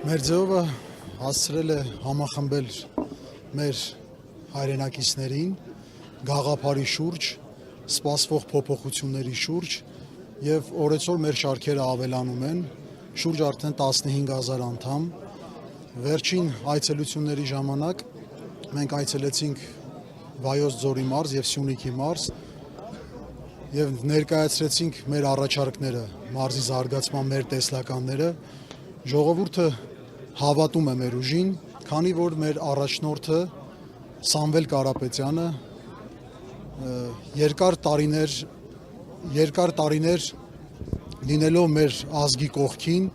Մեր ձևը հասցրել է համախմբել մեր հայրենակիցներին գաղափարի շուրջ, սպասվող փոփոխությունների շուրջ եւ օրեցօր մեր շարքերը ավելանում են, շուրջ արդեն 15000 անդամ։ Վերջին այցելությունների ժամանակ մենք այցելեցինք Վայոց ձորի մարզ եւ Սյունիքի մարզ եւ ներկայացրեցինք մեր առաջարկները, մարզի զարգացման մեր տեսլականները։ Ժողովուրդը հավատում է մեր ուժին, քանի որ մեր առաջնորդը Սամվել Կարապետյանը երկար տարիներ լինելով մեր ազգի կողքին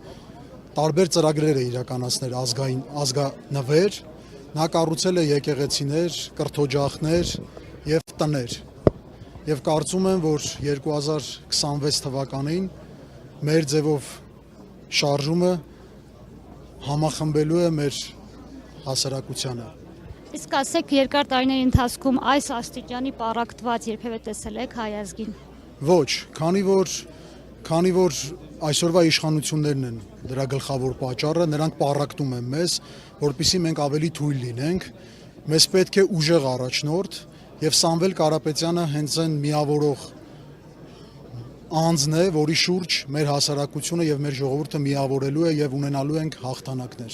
տարբեր ծրագրեր է իրականացնել ազգանվեր, նա կառուցել է եկեղեցիներ, կրթօջախներ եւ տներ։ Եվ կարծում եմ, որ 2026 թվականին մեր ձևով շարժումը համախմբելու է մեր հասարակությանը։ Իսկ ասեք, երկար տարիների ընթացքում այս աստիճանի պառակտված երբևէ տեսել եք հայ ազգին։ Ոչ, քանի որ այսօրվա իշխանություններն են դրա գլխավոր պատճառը, նրանք պառակտում են մեզ, որպեսզի մենք ավելի թույլ լինենք, մեզ պետք է ուժեղ առաջնորդ եւ Սամվել Կարապետյանը հենց այն միավորող անձն է, որի շուրջ մեր հասարակությունը եւ մեր ժողովուրդը միավորելու է եւ ունենալու ենք հաղթանակներ։